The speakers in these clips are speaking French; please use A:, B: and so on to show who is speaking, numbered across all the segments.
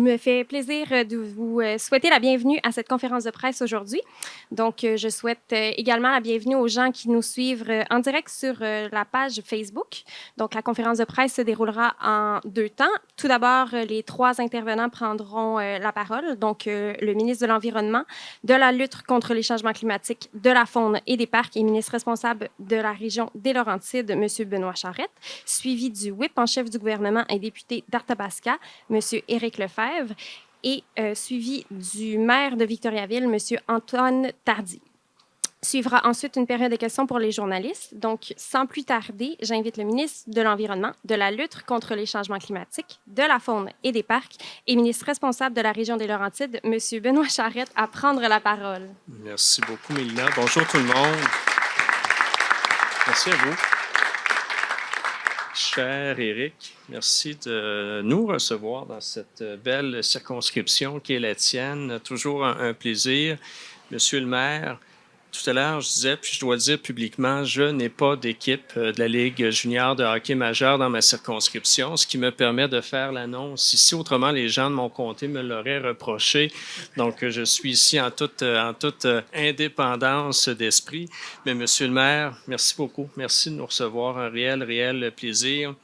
A: me fait plaisir de vous souhaiter la bienvenue à cette conférence de presse aujourd'hui. Donc, je souhaite également la bienvenue aux gens qui nous suivent en direct sur la page Facebook. Donc, la conférence de presse se déroulera en 2 temps. Tout d'abord, les 3 intervenants prendront la parole. Donc, le ministre de l'Environnement, de la lutte contre les changements climatiques, de la faune et des parcs et ministre responsable de la région des Laurentides, M. Benoît Charette, suivi du whip en chef du gouvernement et député d'Arthabasca, M. Éric Lefebvre, et suivi du maire de Victoriaville, M. Antoine Tardy. Suivra ensuite une période de questions pour les journalistes. Donc, sans plus tarder, j'invite le ministre de l'Environnement, de la lutte contre les changements climatiques, de la faune et des parcs et ministre responsable de la région des Laurentides, M. Benoît Charette, à prendre la parole.
B: Merci beaucoup, Mélina. Bonjour tout le monde. Merci à vous. Cher Éric, merci de nous recevoir dans cette belle circonscription qui est la tienne. Toujours un plaisir. Monsieur le maire, tout à l'heure, je disais, puis je dois le dire publiquement, je n'ai pas d'équipe de la Ligue junior de hockey majeur dans ma circonscription, ce qui me permet de faire l'annonce ici. Autrement, les gens de mon comté me l'auraient reproché. Donc, je suis ici en toute indépendance d'esprit. Mais, monsieur le maire, merci beaucoup. Merci de nous recevoir. Un réel plaisir.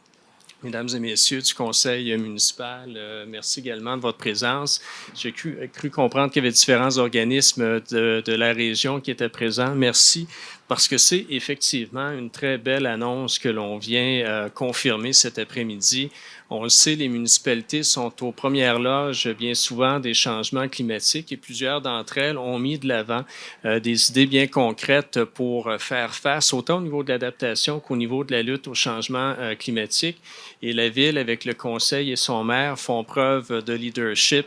B: Mesdames et messieurs du conseil municipal, merci également de votre présence. J'ai cru comprendre qu'il y avait différents organismes de la région qui étaient présents. Merci, parce que c'est effectivement une très belle annonce que l'on vient confirmer cet après-midi. On le sait, les municipalités sont aux premières loges bien souvent des changements climatiques et plusieurs d'entre elles ont mis de l'avant des idées bien concrètes pour faire face autant au niveau de l'adaptation qu'au niveau de la lutte au changement climatique. Et la Ville, avec le Conseil et son maire, font preuve de leadership.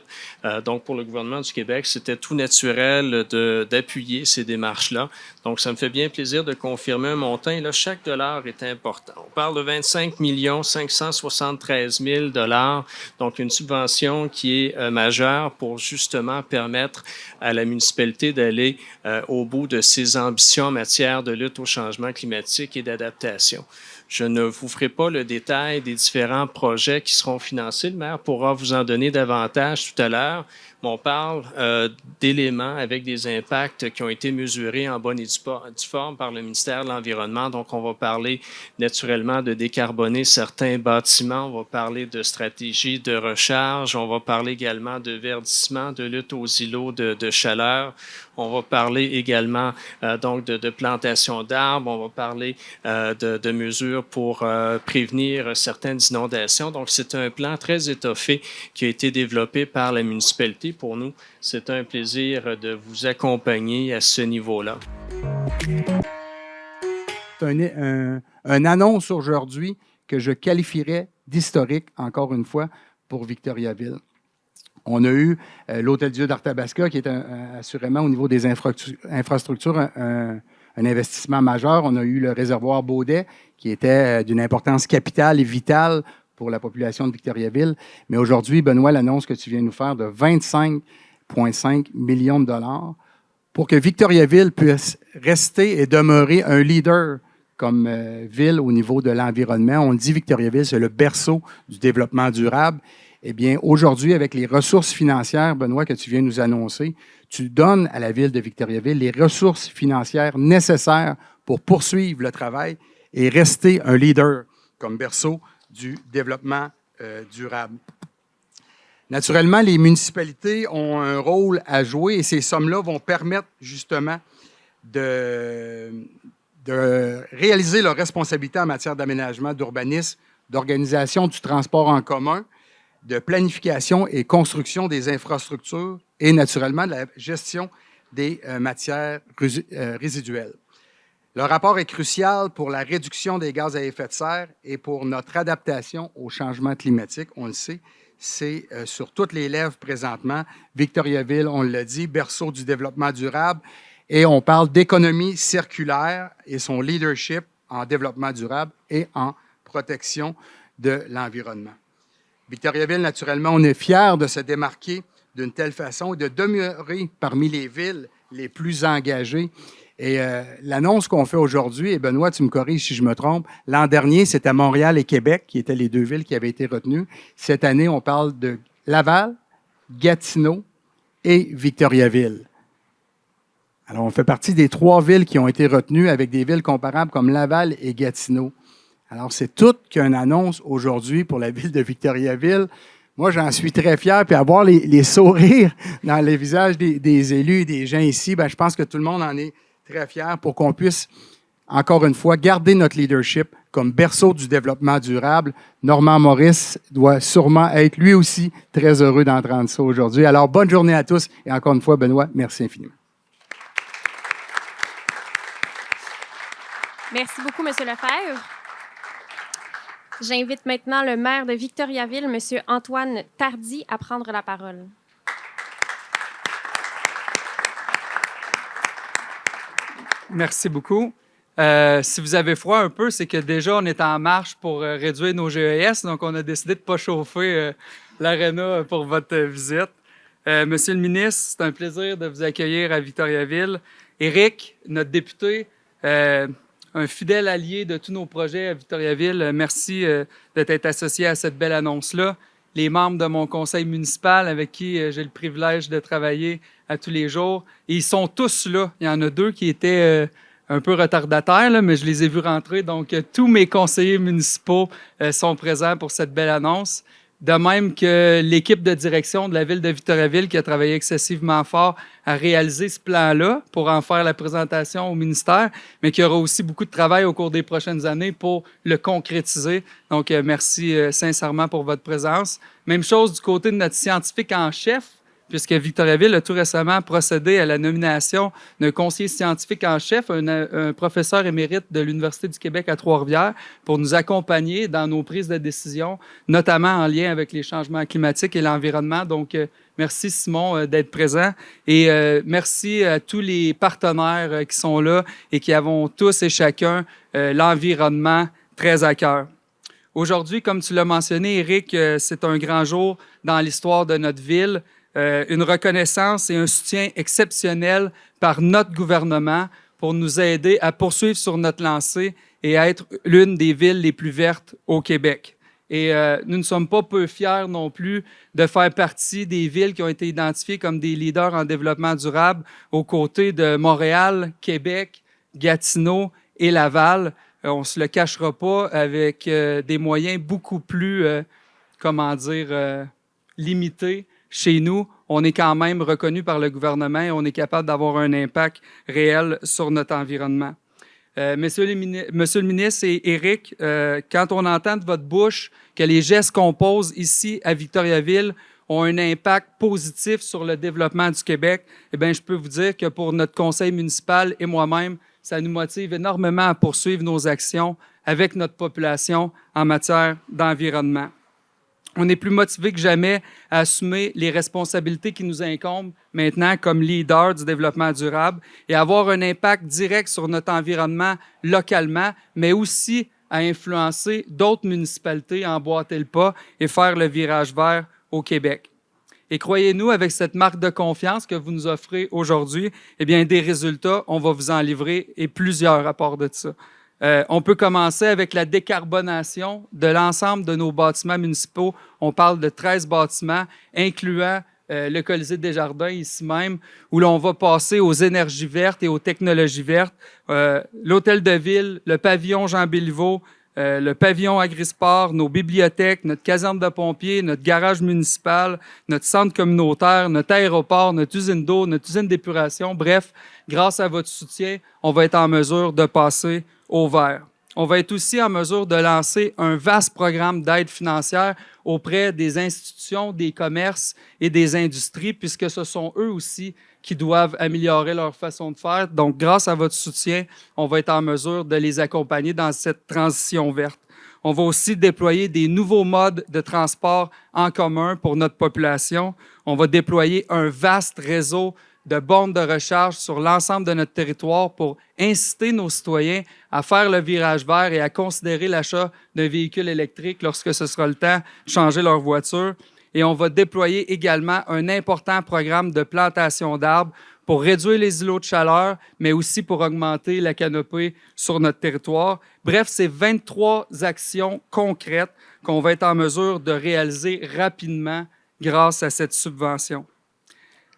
B: Donc, pour le gouvernement du Québec, c'était tout naturel d'appuyer ces démarches-là. Donc, ça me fait bien plaisir de confirmer un montant. Et là, chaque dollar est important. On parle de 25 573 000 $. Donc, une subvention qui est majeure pour justement permettre à la municipalité d'aller au bout de ses ambitions en matière de lutte au changement climatique et d'adaptation. Je ne vous ferai pas le détail des différents projets qui seront financés. Le maire pourra vous en donner davantage tout à l'heure. Mais on parle d'éléments avec des impacts qui ont été mesurés en bonne et due forme par le ministère de l'Environnement. Donc, on va parler naturellement de décarboner certains bâtiments. On va parler de stratégie de recharge. On va parler également de verdissement, de lutte aux îlots de chaleur. On va parler également donc de plantation d'arbres. On va parler de mesures pour prévenir certaines inondations. Donc, c'est un plan très étoffé qui a été développé par la municipalité. Pour nous, c'est un plaisir de vous accompagner à ce niveau-là.
C: C'est une annonce aujourd'hui que je qualifierais d'historique, encore une fois, pour Victoriaville. On a eu l'Hôtel-Dieu d'Arthabasca, qui est assurément au niveau des infrastructures un investissement majeur. On a eu le réservoir Baudet, qui était d'une importance capitale et vitale pour la population de Victoriaville. Mais aujourd'hui, Benoît, l'annonce que tu viens nous faire de 25,5 millions de dollars pour que Victoriaville puisse rester et demeurer un leader comme ville au niveau de l'environnement. On dit Victoriaville, c'est le berceau du développement durable. Eh bien, aujourd'hui, avec les ressources financières, Benoît, que tu viens nous annoncer, tu donnes à la ville de Victoriaville les ressources financières nécessaires pour poursuivre le travail et rester un leader comme berceau du développement durable. Naturellement, les municipalités ont un rôle à jouer et ces sommes-là vont permettre justement de réaliser leurs responsabilités en matière d'aménagement, d'urbanisme, d'organisation du transport en commun, de planification et construction des infrastructures et naturellement de la gestion des matières résiduelles. Le rapport est crucial pour la réduction des gaz à effet de serre et pour notre adaptation au changement climatique. On le sait, c'est sur toutes les lèvres présentement. Victoriaville, on l'a dit, berceau du développement durable. Et on parle d'économie circulaire et son leadership en développement durable et en protection de l'environnement. Victoriaville, naturellement, on est fiers de se démarquer d'une telle façon et de demeurer parmi les villes les plus engagées. Et l'annonce qu'on fait aujourd'hui, et Benoît, tu me corriges si je me trompe, l'an dernier, c'était Montréal et Québec qui étaient les 2 villes qui avaient été retenues. Cette année, on parle de Laval Gatineau et Victoriaville. Alors, on fait partie des 3 villes qui ont été retenues avec des villes comparables comme Laval et Gatineau. Alors, c'est tout qu'une annonce aujourd'hui pour la ville de Victoriaville. Moi, j'en suis très fier. Puis avoir les sourires dans les visages des élus et des gens ici, je pense que tout le monde en est très fier pour qu'on puisse, encore une fois, garder notre leadership comme berceau du développement durable. Normand Maurice doit sûrement être lui aussi très heureux d'entendre ça aujourd'hui. Alors, bonne journée à tous. Et encore une fois, Benoît, merci infiniment.
A: Merci beaucoup, M. Lefebvre. J'invite maintenant le maire de Victoriaville, M. Antoine Tardy, à prendre la parole.
D: Merci beaucoup. Si vous avez froid un peu, c'est que déjà, on est en marche pour réduire nos GES, donc on a décidé de ne pas chauffer l'aréna pour votre visite. Monsieur le ministre, c'est un plaisir de vous accueillir à Victoriaville. Éric, notre député, un fidèle allié de tous nos projets à Victoriaville, merci de t'être associé à cette belle annonce-là. Les membres de mon conseil municipal avec qui j'ai le privilège de travailler à tous les jours, et ils sont tous là. Il y en a 2 qui étaient un peu retardataires, là, mais je les ai vus rentrer. Donc, tous mes conseillers municipaux sont présents pour cette belle annonce. De même que l'équipe de direction de la ville de Victoriaville qui a travaillé excessivement fort à réaliser ce plan-là pour en faire la présentation au ministère, mais qu'il y aura aussi beaucoup de travail au cours des prochaines années pour le concrétiser. Donc, merci sincèrement pour votre présence. Même chose du côté de notre scientifique en chef, puisque Victoriaville a tout récemment procédé à la nomination d'un conseiller scientifique en chef, un professeur émérite de l'Université du Québec à Trois-Rivières, pour nous accompagner dans nos prises de décision, notamment en lien avec les changements climatiques et l'environnement. Donc, merci Simon d'être présent et merci à tous les partenaires qui sont là et qui avons tous et chacun l'environnement très à cœur. Aujourd'hui, comme tu l'as mentionné, Éric, c'est un grand jour dans l'histoire de notre ville. Une reconnaissance et un soutien exceptionnel par notre gouvernement pour nous aider à poursuivre sur notre lancée et à être l'une des villes les plus vertes au Québec. Et nous ne sommes pas peu fiers non plus de faire partie des villes qui ont été identifiées comme des leaders en développement durable aux côtés de Montréal, Québec, Gatineau et Laval. On ne se le cachera pas avec des moyens beaucoup plus, limités. Chez nous, on est quand même reconnu par le gouvernement et on est capable d'avoir un impact réel sur notre environnement. Monsieur le ministre et Éric, quand on entend de votre bouche que les gestes qu'on pose ici à Victoriaville ont un impact positif sur le développement du Québec, eh bien, je peux vous dire que pour notre conseil municipal et moi-même, ça nous motive énormément à poursuivre nos actions avec notre population en matière d'environnement. On est plus motivé que jamais à assumer les responsabilités qui nous incombent maintenant comme leader du développement durable et avoir un impact direct sur notre environnement localement, mais aussi à influencer d'autres municipalités à emboîter le pas et faire le virage vert au Québec. Et croyez-nous, avec cette marque de confiance que vous nous offrez aujourd'hui, eh bien, des résultats, on va vous en livrer et plusieurs rapports de ça. On peut commencer avec la décarbonation de l'ensemble de nos bâtiments municipaux. On parle de 13 bâtiments, incluant le Colisée des Jardins ici même, où l'on va passer aux énergies vertes et aux technologies vertes. L'hôtel de ville, le pavillon Jean Béliveau, le pavillon Agrisport, nos bibliothèques, notre caserne de pompiers, notre garage municipal, notre centre communautaire, notre aéroport, notre usine d'eau, notre usine d'épuration. Bref, grâce à votre soutien, on va être en mesure de passer au vert. On va être aussi en mesure de lancer un vaste programme d'aide financière auprès des institutions, des commerces et des industries, puisque ce sont eux aussi qui doivent améliorer leur façon de faire. Donc, grâce à votre soutien, on va être en mesure de les accompagner dans cette transition verte. On va aussi déployer des nouveaux modes de transport en commun pour notre population. On va déployer un vaste réseau de bornes de recharge sur l'ensemble de notre territoire pour inciter nos citoyens à faire le virage vert et à considérer l'achat d'un véhicule électrique lorsque ce sera le temps de changer leur voiture. Et on va déployer également un important programme de plantation d'arbres pour réduire les îlots de chaleur, mais aussi pour augmenter la canopée sur notre territoire. Bref, c'est 23 actions concrètes qu'on va être en mesure de réaliser rapidement grâce à cette subvention.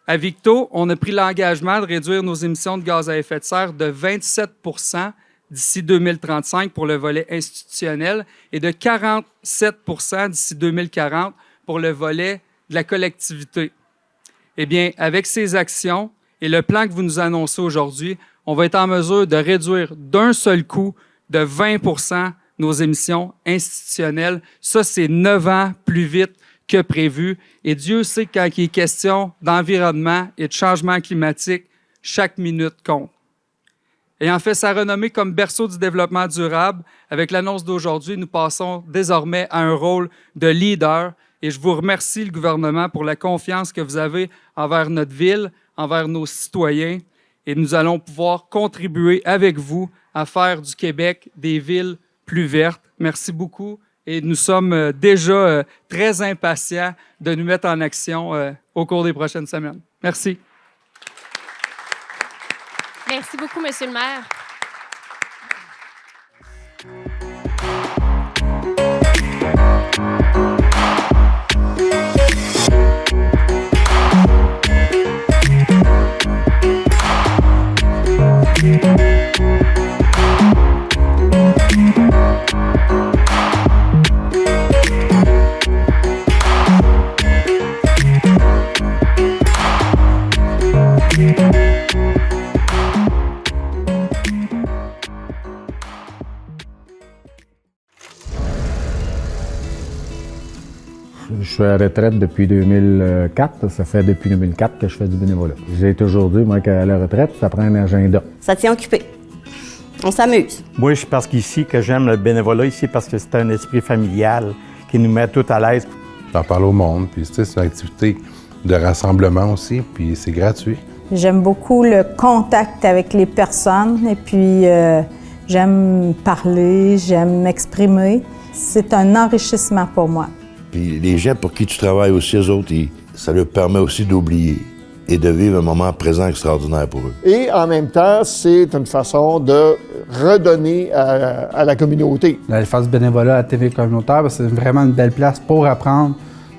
D: À Victo, on a pris l'engagement de réduire nos émissions de gaz à effet de serre de 27 % d'ici 2035 pour le volet institutionnel et de 47 % d'ici 2040 pour le volet de la collectivité. Eh bien, avec ces actions et le plan que vous nous annoncez aujourd'hui, on va être en mesure de réduire d'un seul coup de 20 % nos émissions institutionnelles. Ça, c'est 9 ans plus vite que prévu. Et Dieu sait que quand il est question d'environnement et de changement climatique, chaque minute compte. Ayant fait sa renommée comme berceau du développement durable, avec l'annonce d'aujourd'hui, nous passons désormais à un rôle de leader. Et je vous remercie, le gouvernement, pour la confiance que vous avez envers notre ville, envers nos citoyens. Et nous allons pouvoir contribuer avec vous à faire du Québec des villes plus vertes. Merci beaucoup. Et nous sommes déjà très impatients de nous mettre en action au cours des prochaines semaines. Merci.
A: Merci beaucoup, Monsieur le maire.
E: Je suis à la retraite depuis 2004. Ça fait depuis 2004 que je fais du bénévolat. J'ai toujours dit, moi, qu'à la retraite, ça prend un agenda.
F: Ça tient occupé. On s'amuse.
G: Moi, je pense qu'ici, que j'aime le bénévolat ici parce que c'est un esprit familial qui nous met tout à l'aise.
H: J'en parle au monde, puis c'est une activité de rassemblement aussi, puis c'est gratuit.
I: J'aime beaucoup le contact avec les personnes et puis j'aime parler, j'aime m'exprimer. C'est un enrichissement pour moi.
J: Puis les gens pour qui tu travailles aussi, eux autres, ça leur permet aussi d'oublier et de vivre un moment présent extraordinaire pour eux.
K: Et en même temps, c'est une façon de redonner à la communauté.
L: D'aller faire du bénévolat à la TV communautaire, c'est vraiment une belle place pour apprendre.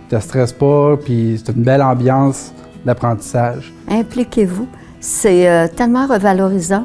L: Tu ne stresses pas, puis c'est une belle ambiance d'apprentissage.
M: Impliquez-vous, c'est tellement revalorisant.